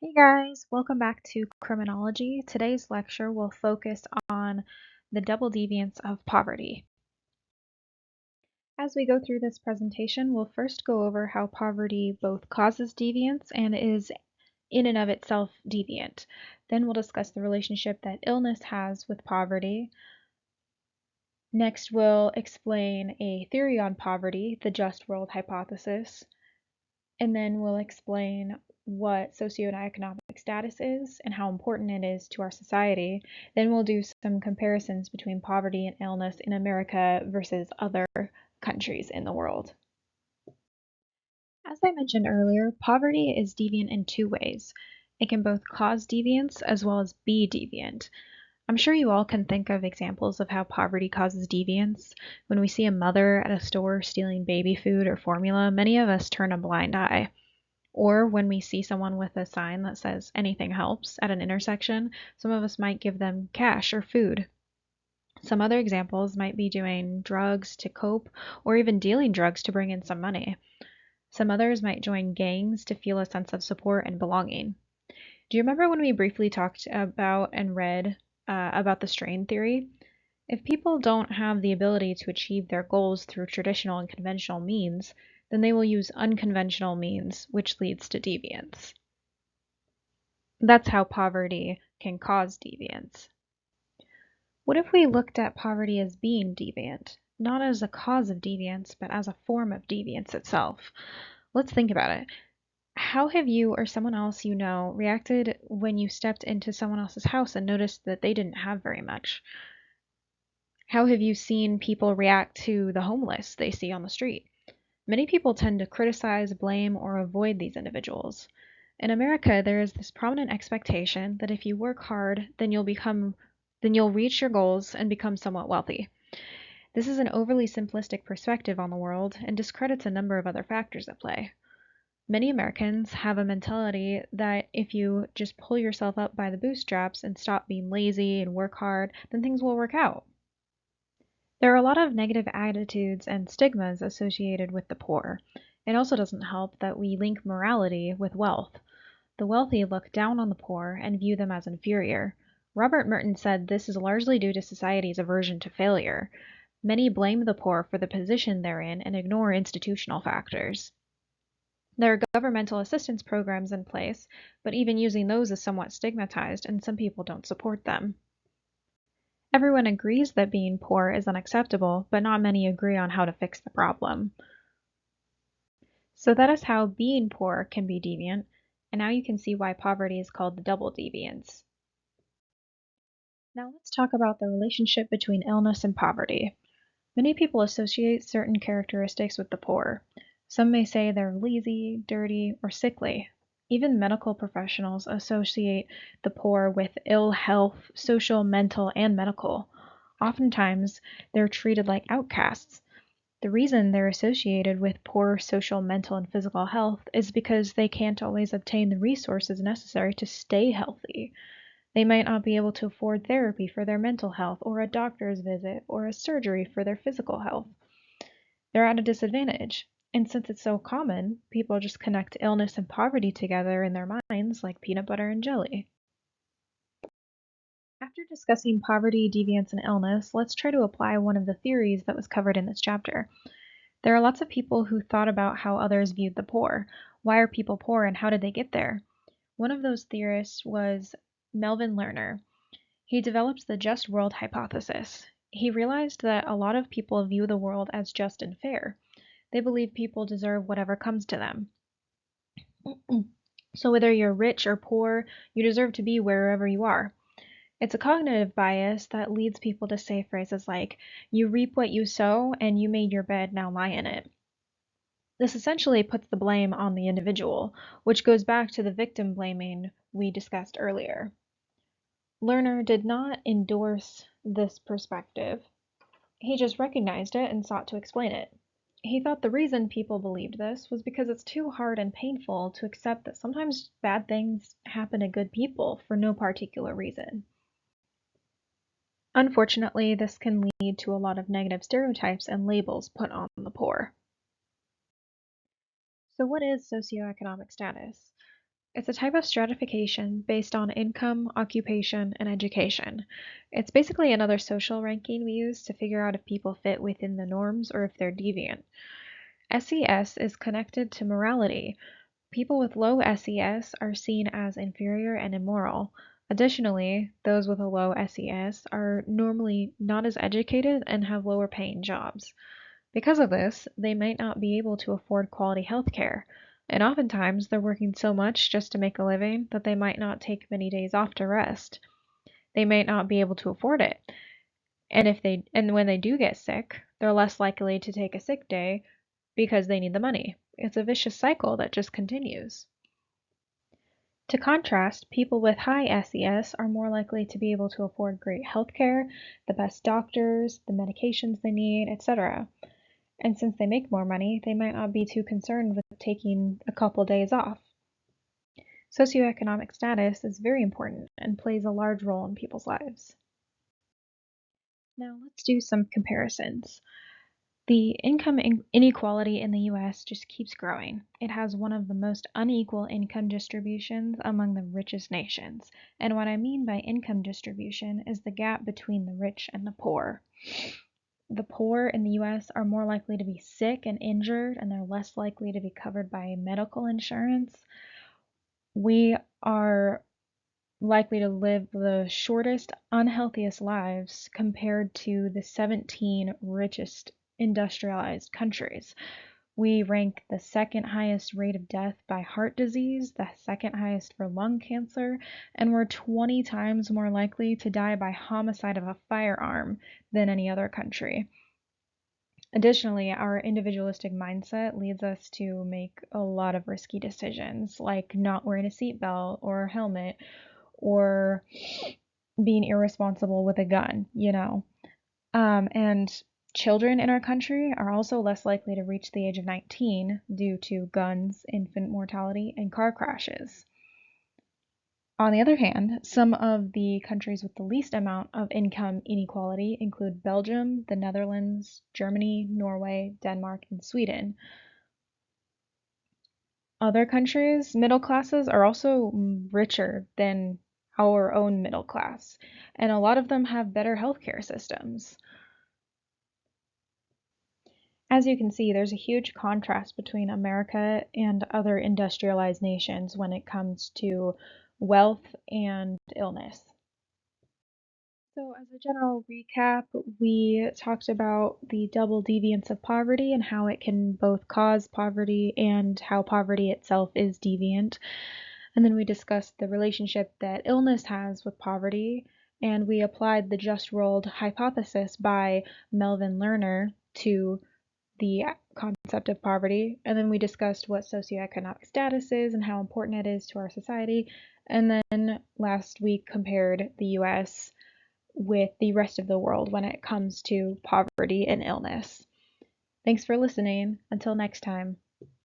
Hey guys, welcome back to Criminology. Today's lecture will focus on the double deviance of poverty. As we go through this presentation, we'll first go over how poverty both causes deviance and is in and of itself deviant. Then we'll discuss the relationship that illness has with poverty. Next, we'll explain a theory on poverty, the just world hypothesis. And then we'll explain what socioeconomic status is and how important it is to our society. Then we'll do some comparisons between poverty and illness in America versus other countries in the world. As I mentioned earlier, poverty is deviant in two ways. It can both cause deviance as well as be deviant. I'm sure you all can think of examples of how poverty causes deviance. When we see a mother at a store stealing baby food or formula, many of us turn a blind eye. Or when we see someone with a sign that says anything helps at an intersection, some of us might give them cash or food. Some other examples might be doing drugs to cope or even dealing drugs to bring in some money. Some others might join gangs to feel a sense of support and belonging. Do you remember when we briefly talked about and read about the strain theory? If people don't have the ability to achieve their goals through traditional and conventional means, then they will use unconventional means, which leads to deviance. That's how poverty can cause deviance. What if we looked at poverty as being deviant, not as a cause of deviance, but as a form of deviance itself? Let's think about it. How have you or someone else you know reacted when you stepped into someone else's house and noticed that they didn't have very much? How have you seen people react to the homeless they see on the street? Many people tend to criticize, blame, or avoid these individuals. In America, there is this prominent expectation that if you work hard, then you'll reach your goals and become somewhat wealthy. This is an overly simplistic perspective on the world and discredits a number of other factors at play. Many Americans have a mentality that if you just pull yourself up by the bootstraps and stop being lazy and work hard, then things will work out. There are a lot of negative attitudes and stigmas associated with the poor. It also doesn't help that we link morality with wealth. The wealthy look down on the poor and view them as inferior. Robert Merton said this is largely due to society's aversion to failure. Many blame the poor for the position they're in and ignore institutional factors. There are governmental assistance programs in place, but even using those is somewhat stigmatized and some people don't support them. Everyone agrees that being poor is unacceptable, but not many agree on how to fix the problem. So that is how being poor can be deviant, and now you can see why poverty is called the double deviance. Now let's talk about the relationship between illness and poverty. Many people associate certain characteristics with the poor. Some may say they're lazy, dirty, or sickly. Even medical professionals associate the poor with ill health, social, mental, and medical. Oftentimes, they're treated like outcasts. The reason they're associated with poor social, mental, and physical health is because they can't always obtain the resources necessary to stay healthy. They might not be able to afford therapy for their mental health, or a doctor's visit, or a surgery for their physical health. They're at a disadvantage. And since it's so common, people just connect illness and poverty together in their minds like peanut butter and jelly. After discussing poverty, deviance, and illness, let's try to apply one of the theories that was covered in this chapter. There are lots of people who thought about how others viewed the poor. Why are people poor and how did they get there? One of those theorists was Melvin Lerner. He developed the just world hypothesis. He realized that a lot of people view the world as just and fair. They believe people deserve whatever comes to them. So whether you're rich or poor, you deserve to be wherever you are. It's a cognitive bias that leads people to say phrases like, you reap what you sow and you made your bed, now lie in it. This essentially puts the blame on the individual, which goes back to the victim blaming we discussed earlier. Lerner did not endorse this perspective. He just recognized it and sought to explain it. He thought the reason people believed this was because it's too hard and painful to accept that sometimes bad things happen to good people for no particular reason. Unfortunately, this can lead to a lot of negative stereotypes and labels put on the poor. So what is socioeconomic status? It's a type of stratification based on income, occupation, and education. It's basically another social ranking we use to figure out if people fit within the norms or if they're deviant. SES is connected to morality. People with low SES are seen as inferior and immoral. Additionally, those with a low SES are normally not as educated and have lower paying jobs. Because of this, they might not be able to afford quality health care, and oftentimes they're working so much just to make a living that they might not take many days off to rest. They might not be able to afford it. And when they do get sick, they're less likely to take a sick day because they need the money. It's a vicious cycle that just continues. To contrast, people with high SES are more likely to be able to afford great healthcare, the best doctors, the medications they need, etc. And since they make more money, they might not be too concerned with taking a couple days off. Socioeconomic status is very important and plays a large role in people's lives. Now let's do some comparisons. The income inequality in the US just keeps growing. It has one of the most unequal income distributions among the richest nations. And what I mean by income distribution is the gap between the rich and the poor. The poor in the US are more likely to be sick and injured, and they're less likely to be covered by medical insurance. We are likely to live the shortest, unhealthiest lives compared to the 17 richest industrialized countries. We rank the second highest rate of death by heart disease, the second highest for lung cancer, and we're 20 times more likely to die by homicide of a firearm than any other country. Additionally, our individualistic mindset leads us to make a lot of risky decisions, like not wearing a seatbelt or a helmet or being irresponsible with a gun. And children in our country are also less likely to reach the age of 19 due to guns, infant mortality, and car crashes. On the other hand, some of the countries with the least amount of income inequality include Belgium, the Netherlands, Germany, Norway, Denmark, and Sweden. Other countries' middle classes are also richer than our own middle class, and a lot of them have better healthcare systems. As you can see, there's a huge contrast between America and other industrialized nations when it comes to wealth and illness. So, as a general recap, we talked about the double deviance of poverty and how it can both cause poverty and how poverty itself is deviant. And then we discussed the relationship that illness has with poverty, and we applied the just rolled hypothesis by Melvin Lerner to the concept of poverty. And then we discussed what socioeconomic status is and how important it is to our society. And then last week compared the US with the rest of the world when it comes to poverty and illness. Thanks for listening. Until next time.